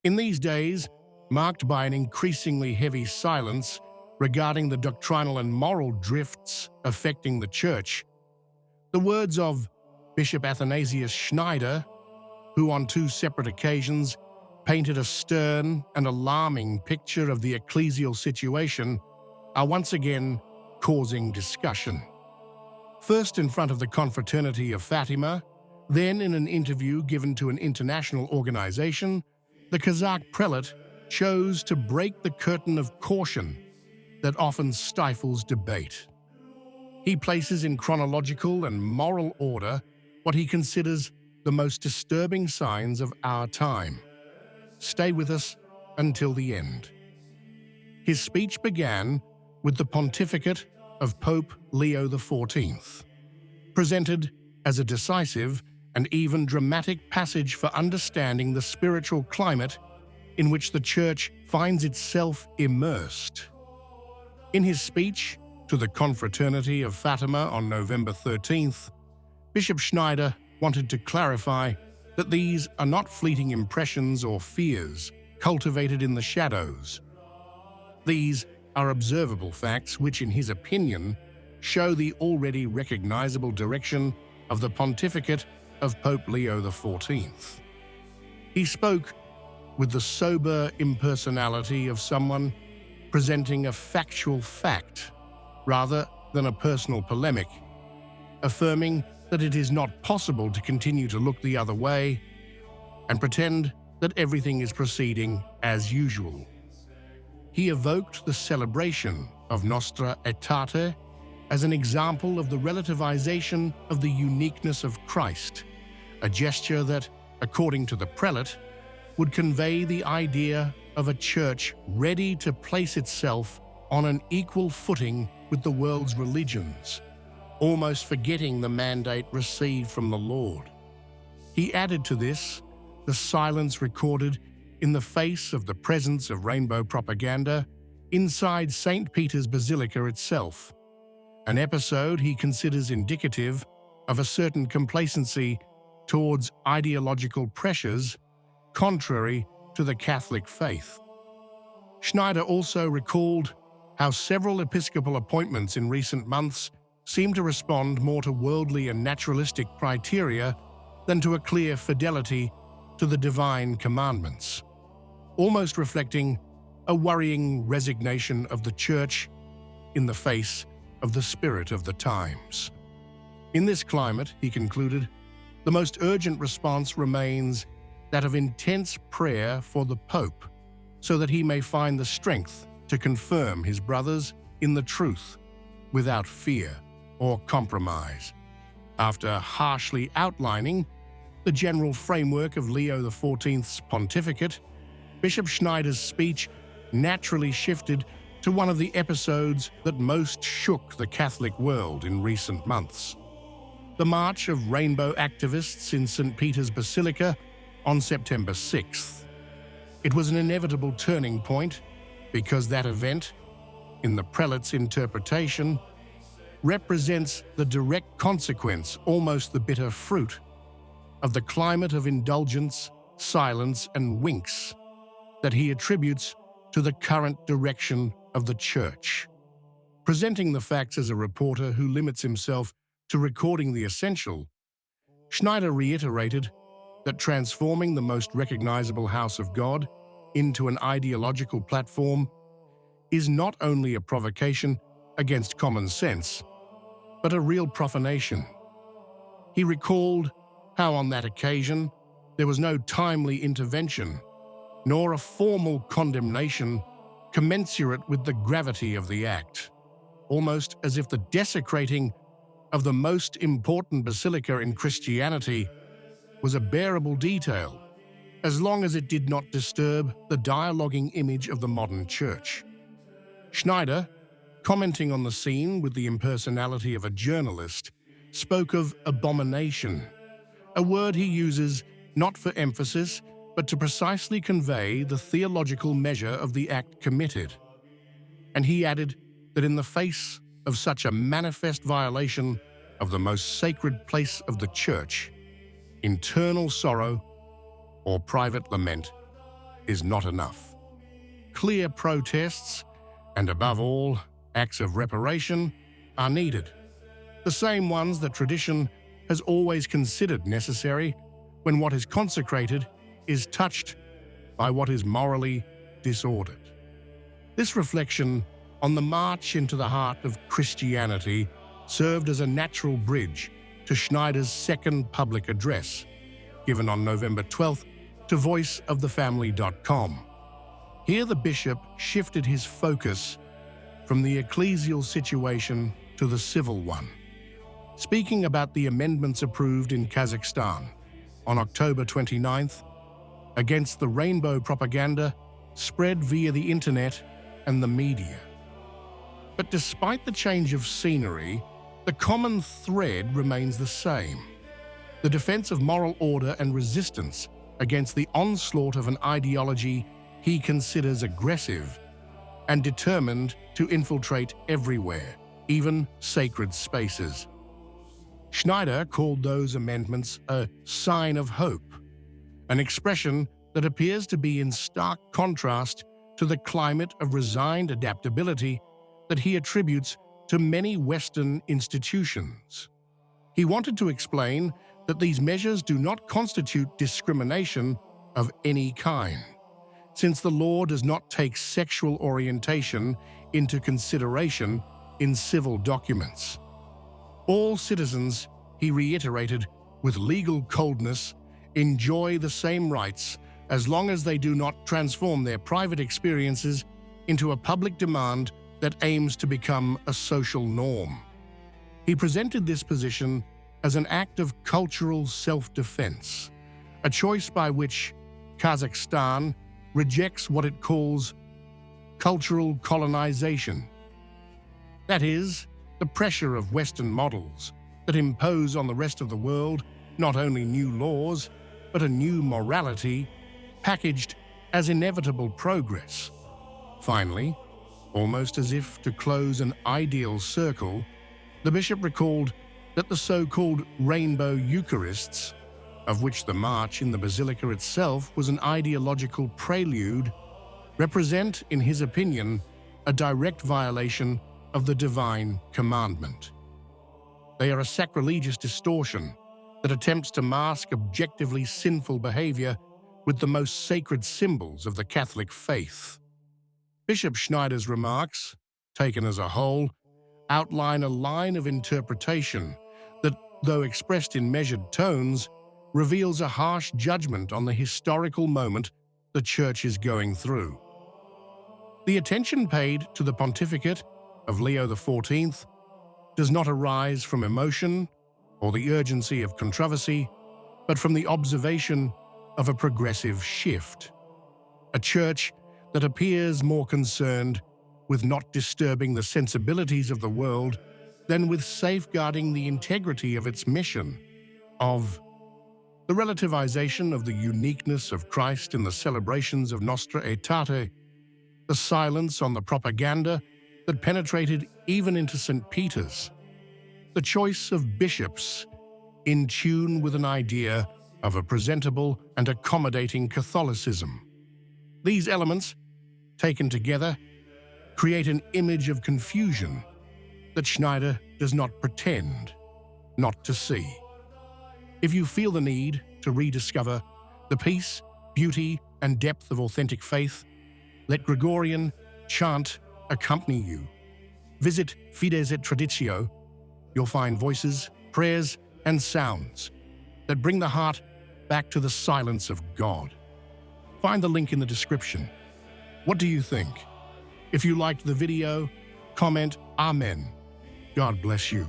In these days, marked by an increasingly heavy silence regarding the doctrinal and moral drifts affecting the Church, the words of Bishop Athanasius Schneider, who on two separate occasions painted a stern and alarming picture of the ecclesial situation, are once again causing discussion. First in front of the Confraternity of Fatima, then in an interview given to an international organization, the Kazakh prelate chose to break the curtain of caution that often stifles debate. He places in chronological and moral order what he considers the most disturbing signs of our time. Stay with us until the end. His speech began with the pontificate of Pope Leo XIV, presented as a decisive and even dramatic passage for understanding the spiritual climate in which the Church finds itself immersed. In his speech to the Confraternity of Fatima on November 13th, Bishop Schneider wanted to clarify that these are not fleeting impressions or fears cultivated in the shadows. These are observable facts which, in his opinion, show the already recognizable direction of the pontificate of Pope Leo XIV. He spoke with the sober impersonality of someone presenting a factual fact rather than a personal polemic, affirming that it is not possible to continue to look the other way and pretend that everything is proceeding as usual. He evoked the celebration of Nostra Aetate as an example of the relativization of the uniqueness of Christ, a gesture that, according to the prelate, would convey the idea of a church ready to place itself on an equal footing with the world's religions, almost forgetting the mandate received from the Lord. He added to this the silence recorded in the face of the presence of rainbow propaganda inside St. Peter's Basilica itself, an episode he considers indicative of a certain complacency towards ideological pressures contrary to the Catholic faith. Schneider also recalled how several episcopal appointments in recent months seem to respond more to worldly and naturalistic criteria than to a clear fidelity to the divine commandments, almost reflecting a worrying resignation of the Church in the face of the spirit of the times. In this climate, he concluded, the most urgent response remains that of intense prayer for the Pope, so that he may find the strength to confirm his brothers in the truth without fear or compromise. After harshly outlining the general framework of Leo XIV's pontificate, Bishop Schneider's speech naturally shifted to one of the episodes that most shook the Catholic world in recent months: the march of rainbow activists in St. Peter's Basilica on September 6th. It was an inevitable turning point because that event, in the prelate's interpretation, represents the direct consequence, almost the bitter fruit, of the climate of indulgence, silence, and winks that he attributes to the current direction of the Church. Presenting the facts as a reporter who limits himself to recording the essential, Schneider reiterated that transforming the most recognizable house of God into an ideological platform is not only a provocation against common sense, but a real profanation. He recalled how on that occasion there was no timely intervention, nor a formal condemnation commensurate with the gravity of the act, almost as if the desecrating of the most important basilica in Christianity was a bearable detail, as long as it did not disturb the dialoguing image of the modern Church. Schneider, commenting on the scene with the impersonality of a journalist, spoke of abomination, a word he uses not for emphasis, but to precisely convey the theological measure of the act committed. And he added that in the face of such a manifest violation of the most sacred place of the Church, internal sorrow or private lament is not enough. Clear protests, and above all, acts of reparation, are needed. The same ones that tradition has always considered necessary when what is consecrated is touched by what is morally disordered. This reflection on the march into the heart of Christianity served as a natural bridge to Schneider's second public address, given on November 12th to voiceofthefamily.com. Here the bishop shifted his focus from the ecclesial situation to the civil one, speaking about the amendments approved in Kazakhstan on October 29th against the rainbow propaganda spread via the internet and the media. But despite the change of scenery, the common thread remains the same: the defense of moral order and resistance against the onslaught of an ideology he considers aggressive and determined to infiltrate everywhere, even sacred spaces. Schneider called those amendments a sign of hope, an expression that appears to be in stark contrast to the climate of resigned adaptability that he attributes to many Western institutions. He wanted to explain that these measures do not constitute discrimination of any kind, since the law does not take sexual orientation into consideration in civil documents. All citizens, he reiterated with legal coldness, enjoy the same rights as long as they do not transform their private experiences into a public demand that aims to become a social norm. He presented this position as an act of cultural self-defense, a choice by which Kazakhstan rejects what it calls cultural colonization. That is, the pressure of Western models that impose on the rest of the world not only new laws, but a new morality packaged as inevitable progress. Finally, almost as if to close an ideal circle, the bishop recalled that the so-called rainbow Eucharists, of which the march in the basilica itself was an ideological prelude, represent, in his opinion, a direct violation of the divine commandment. They are a sacrilegious distortion that attempts to mask objectively sinful behavior with the most sacred symbols of the Catholic faith. Bishop Schneider's remarks, taken as a whole, outline a line of interpretation that, though expressed in measured tones, reveals a harsh judgment on the historical moment the Church is going through. The attention paid to the pontificate of Leo XIV does not arise from emotion or the urgency of controversy, but from the observation of a progressive shift. A church that appears more concerned with not disturbing the sensibilities of the world than with safeguarding the integrity of its mission, of the relativization of the uniqueness of Christ in the celebrations of Nostra Aetate, the silence on the propaganda that penetrated even into St. Peter's, the choice of bishops in tune with an idea of a presentable and accommodating Catholicism. These elements, taken together, create an image of confusion that Schneider does not pretend not to see. If you feel the need to rediscover the peace, beauty, and depth of authentic faith, let Gregorian chant accompany you. Visit Fides et Traditio. You'll find voices, prayers, and sounds that bring the heart back to the silence of God. Find the link in the description. What do you think? If you liked the video, comment Amen. God bless you.